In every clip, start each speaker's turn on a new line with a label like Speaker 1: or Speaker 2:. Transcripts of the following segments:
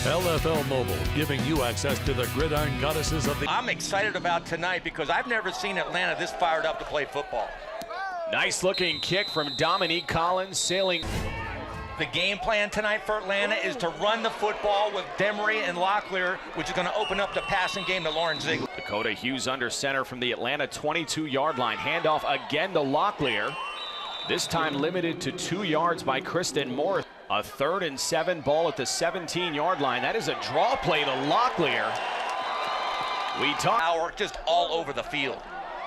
Speaker 1: LFL Mobile, giving you access to the gridiron goddesses of the...
Speaker 2: I'm excited about tonight because I've never seen Atlanta this fired up to play football.
Speaker 3: Nice looking kick from Dominique Collins, sailing.
Speaker 2: The game plan tonight for Atlanta is to run the football with Demery and Locklear, which is going to open up the passing game to Lauren Ziegler.
Speaker 3: Dakota Hughes under center from the Atlanta 22-yard line. Handoff again to Locklear. This time limited to 2 yards by Kristen Morris. A 3rd and 7 ball at the 17-yard line. That is a draw play to Locklear.
Speaker 2: Power just all over the field.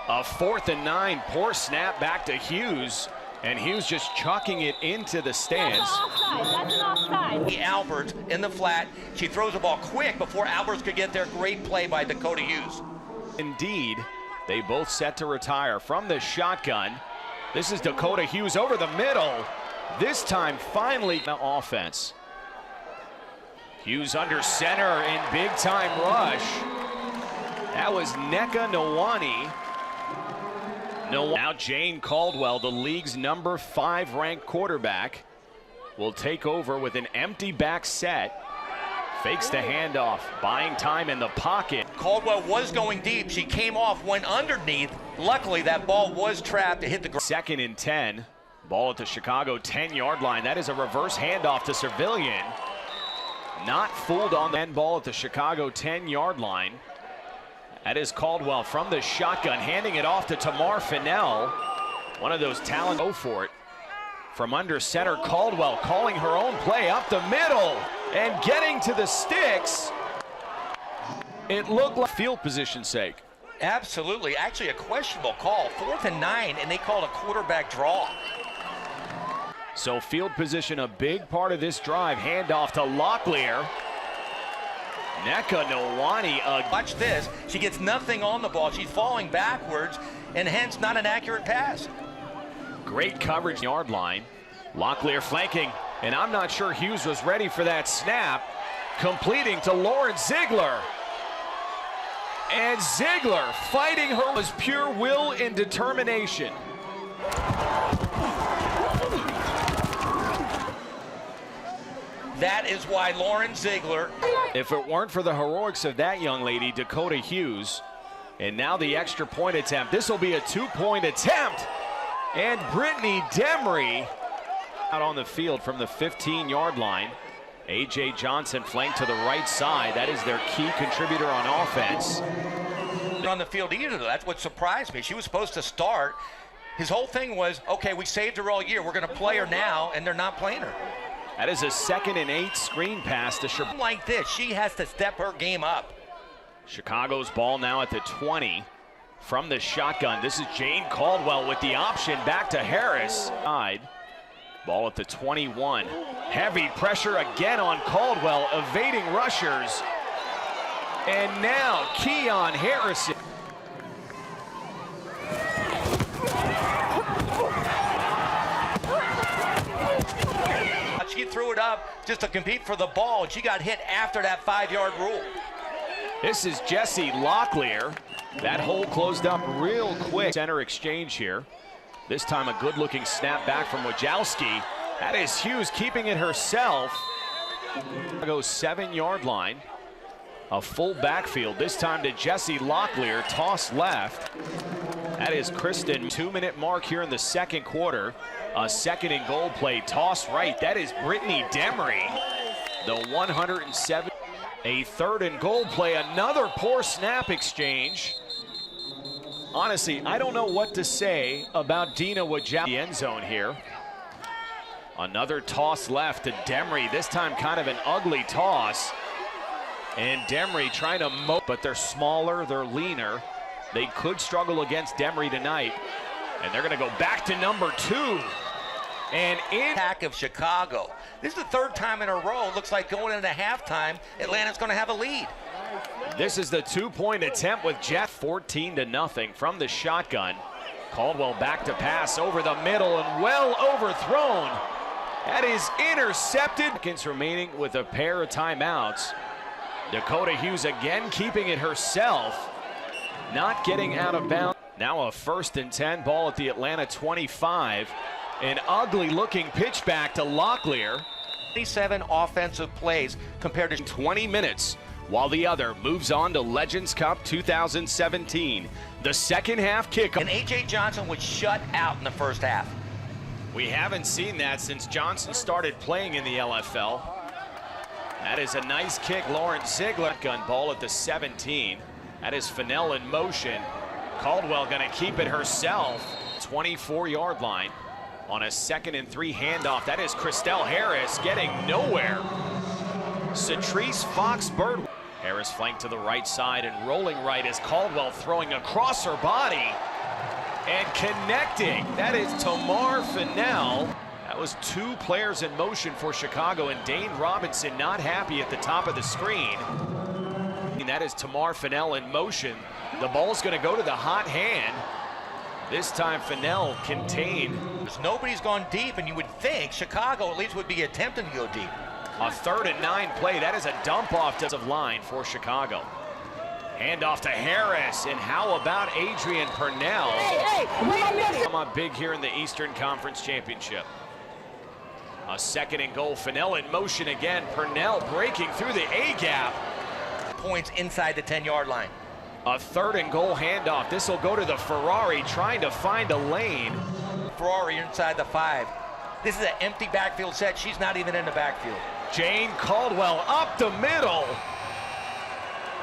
Speaker 3: A 4th and 9, poor snap back to Hughes, and Hughes just chucking it into the stands.
Speaker 4: That's an offside. That's an offside.
Speaker 2: Alberts in the flat. She throws the ball quick before Alberts could get there. Great play by Dakota Hughes.
Speaker 3: Indeed, they both set to retire from the shotgun. This is Dakota Hughes over the middle. This time, finally, the offense. Hughes under center in big-time rush. That was Nneka Nwani. Now Jane Caldwell, the league's number 5 ranked quarterback, will take over with an empty back set. Fakes the handoff, buying time in the pocket.
Speaker 2: Caldwell was going deep. She came off, went underneath. Luckily, that ball was trapped to hit the ground.
Speaker 3: 2nd and 10. Ball at the Chicago 10-yard line. That is a reverse handoff to Servilian. Not fooled on the end ball at the Chicago 10-yard line. That is Caldwell from the shotgun, handing it off to Tamar Fennell. One of those talent. Go for it. From under center, Caldwell calling her own play up the middle and getting to the sticks. It looked like field position sake.
Speaker 2: Absolutely. Actually, a questionable call. 4th and 9, and they called a quarterback draw.
Speaker 3: So field position, a big part of this drive. Handoff to Locklear. Nneka Nwani.
Speaker 2: Watch this. She gets nothing on the ball. She's falling backwards, and hence not an accurate pass.
Speaker 3: Great coverage yard line. Locklear flanking, and I'm not sure Hughes was ready for that snap. Completing to Lauren Ziegler. And Ziegler fighting her was pure will and determination.
Speaker 2: That is why Lauren Ziegler.
Speaker 3: If it weren't for the heroics of that young lady, Dakota Hughes, and now the extra point attempt. This will be a 2-point attempt. And Brittany Demery out on the field from the 15-yard line. A.J. Johnson flanked to the right side. That is their key contributor on offense.
Speaker 2: On the field either, though. That's what surprised me. She was supposed to start. His whole thing was, okay, we saved her all year. We're going to play her now, and they're not playing her.
Speaker 3: That is a 2nd and 8 screen pass to Chicago.
Speaker 2: Like this, she has to step her game up.
Speaker 3: Chicago's ball now at the 20 from the shotgun. This is Jane Caldwell with the option back to Harris. Ball at the 21. Heavy pressure again on Caldwell, evading rushers. And now Keon Harrison.
Speaker 2: She threw it up just to compete for the ball, and she got hit after that 5-yard rule.
Speaker 3: This is Jessie Locklear. That hole closed up real quick. Center exchange here. This time a good-looking snap back from Wojcicki. That is Hughes keeping it herself. Goes 7-yard line. A full backfield. This time to Jessie Locklear. Toss left. That is Kristen. 2-minute mark here in the 2nd quarter. A 2nd and goal play. Toss right. That is Brittany Demery. The 107. A 3rd and goal play. Another poor snap exchange. Honestly, I don't know what to say about Dina Wojcicki. The end zone here. Another toss left to Demery. This time kind of an ugly toss. And Demery trying to mope, but they're smaller, they're leaner. They could struggle against Demery tonight. And they're going to go back to number 2. And in
Speaker 2: attack of Chicago. This is the 3rd time in a row. Looks like going into halftime, Atlanta's going to have a lead.
Speaker 3: This is the 2-point attempt with Jeff. 14-0 from the shotgun. Caldwell back to pass over the middle and well overthrown. That is intercepted. Seconds remaining with a pair of timeouts. Dakota Hughes again keeping it herself. Not getting out of bounds. Now a 1st and 10 ball at the Atlanta 25. An ugly looking pitch back to Locklear.
Speaker 2: 27 offensive plays compared to
Speaker 3: 20 minutes, while the other moves on to Legends Cup 2017. The second half kick.
Speaker 2: And A.J. Johnson was shut out in the first half.
Speaker 3: We haven't seen that since Johnson started playing in the LFL. That is a nice kick, Lawrence Ziegler. Gun ball at the 17. That is Fennell in motion. Caldwell gonna keep it herself. 24-yard line on a 2nd and 3 handoff. That is Christelle Harris getting nowhere. Cetrice Fox-Bird. Harris flanked to the right side and rolling right as Caldwell throwing across her body and connecting. That is Tamar Fennell. That was 2 players in motion for Chicago, and Dane Robinson not happy at the top of the screen. And that is Tamar Fennell in motion. The ball's going to go to the hot hand. This time Fennell contained.
Speaker 2: Nobody's gone deep, and you would think Chicago at least would be attempting to go deep.
Speaker 3: A 3rd and 9 play. That is a dump off to the line for Chicago. Handoff to Harris, and how about Adrian Purnell? Come on big here in the Eastern Conference Championship. A 2nd and goal. Fennell in motion again. Purnell breaking through the A-gap.
Speaker 2: Points inside the 10-yard line.
Speaker 3: A 3rd and goal handoff. This will go to the Ferrari, trying to find a lane.
Speaker 2: Ferrari inside the 5. This is an empty backfield set. She's not even in the backfield.
Speaker 3: Jane Caldwell up the middle.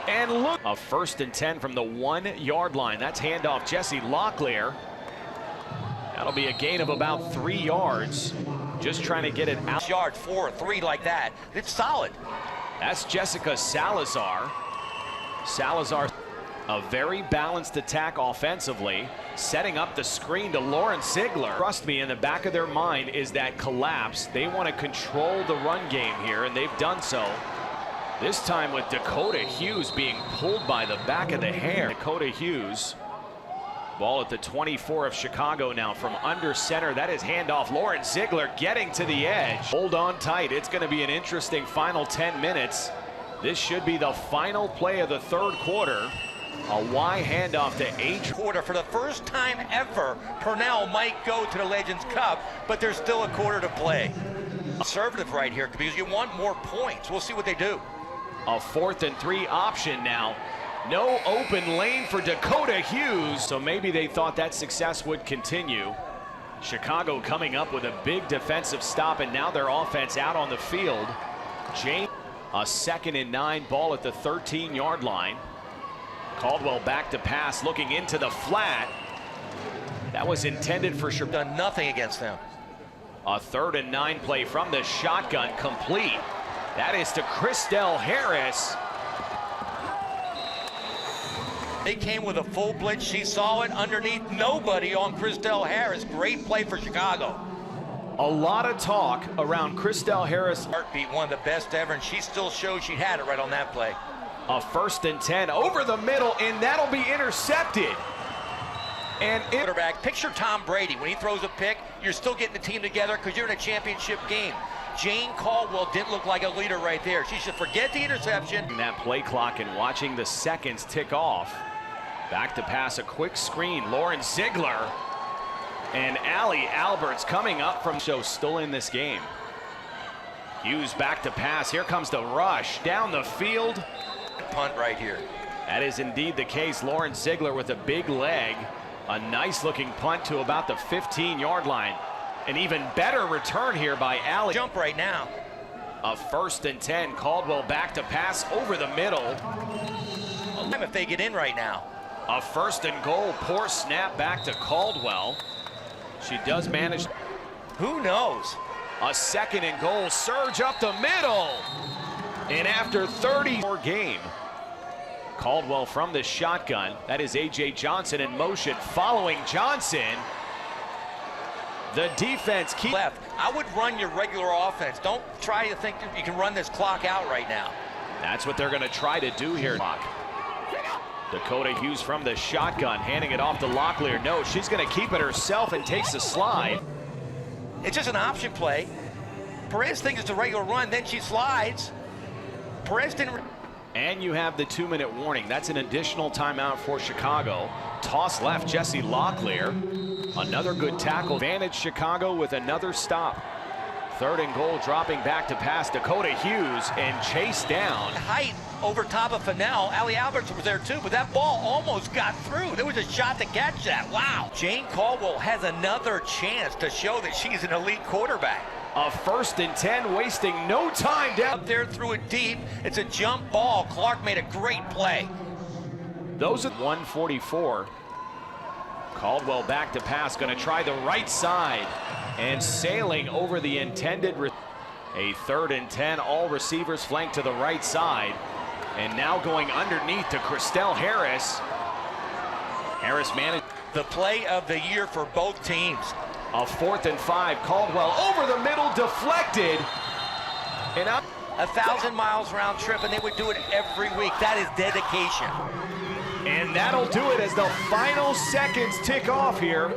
Speaker 3: And look. A 1st and 10 from the 1-yard line. That's handoff Jesse Locklear. That'll be a gain of about 3 yards. Just trying to get it out.
Speaker 2: Yards, 4 or 3 like that. It's solid.
Speaker 3: That's Jessica Salazar. Salazar, a very balanced attack offensively, setting up the screen to Lawrence Ziegler. Trust me, in the back of their mind is that collapse. They want to control the run game here, and they've done so. This time with Dakota Hughes being pulled by the back of the hair. Dakota Hughes. Ball at the 24 of Chicago now from under center. That is handoff. Lawrence Ziegler getting to the edge. Hold on tight. It's going to be an interesting final 10 minutes. This should be the final play of the 3rd quarter. A Y handoff to H.
Speaker 2: Quarter for the first time ever. Purnell might go to the Legends Cup, but there's still a quarter to play. Conservative right here because you want more points. We'll see what they do.
Speaker 3: A 4th and 3 option now. No open lane for Dakota Hughes. So maybe they thought that success would continue. Chicago coming up with a big defensive stop, and now their offense out on the field. Jane, a 2nd and 9, ball at the 13-yard line. Caldwell back to pass, looking into the flat. That was intended for sure.
Speaker 2: Done nothing against them.
Speaker 3: A 3rd and 9 play from the shotgun, complete. That is to Christelle Harris.
Speaker 2: They came with a full blitz. She saw it underneath. Nobody on Christelle Harris. Great play for Chicago.
Speaker 3: A lot of talk around Christelle Harris.
Speaker 2: Heartbeat, one of the best ever, and she still shows she had it right on that play.
Speaker 3: A 1st and 10 over the middle, and that'll be intercepted. And
Speaker 2: quarterback, picture Tom Brady. When he throws a pick, you're still getting the team together because you're in a championship game. Jane Caldwell didn't look like a leader right there. She should forget the interception.
Speaker 3: That play clock and watching the seconds tick off. Back to pass, a quick screen. Lawrence Ziegler and Allie Alberts coming up from show, still in this game. Hughes back to pass. Here comes the rush down the field.
Speaker 2: Punt right here.
Speaker 3: That is indeed the case. Lawrence Ziegler with a big leg. A nice looking punt to about the 15-yard line. An even better return here by Allie.
Speaker 2: Jump right now.
Speaker 3: A 1st and 10. Caldwell back to pass over the middle.
Speaker 2: If they get in right now.
Speaker 3: A 1st and goal. Poor snap back to Caldwell. She does manage.
Speaker 2: Who knows?
Speaker 3: A 2nd and goal. Surge up the middle. And after 30 more game. Caldwell from the shotgun. That is A.J. Johnson in motion. Following Johnson. The defense keeps
Speaker 2: left. I would run your regular offense. Don't try to think that you can run this clock out right now.
Speaker 3: That's what they're going to try to do here. Dakota Hughes from the shotgun, handing it off to Locklear. No, she's going to keep it herself and takes the slide.
Speaker 2: It's just an option play. Perez thinks it's a regular run, then she slides. Perez didn't.
Speaker 3: And you have the 2-minute warning. That's an additional timeout for Chicago. Toss left, Jesse Locklear. Another good tackle. Advantage Chicago with another stop. Third and goal, dropping back to pass Dakota Hughes and chased down.
Speaker 2: Height over top of Fennell. Allie Alberts was there too, but that ball almost got through. There was a shot to catch that. Wow. Jane Caldwell has another chance to show that she's an elite quarterback.
Speaker 3: A 1st and 10, wasting no time down.
Speaker 2: Up there, threw it deep. It's a jump ball. Clark made a great play.
Speaker 3: Those at 144. Caldwell back to pass, going to try the right side and sailing over the intended. A 3rd and 10, all receivers flanked to the right side. And now going underneath to Christelle Harris. Harris managed.
Speaker 2: The play of the year for both teams.
Speaker 3: A 4th and 5, Caldwell over the middle, deflected. And up.
Speaker 2: 1,000 miles round trip, and they would do it every week. That is dedication.
Speaker 3: And that'll do it as the final seconds tick off here.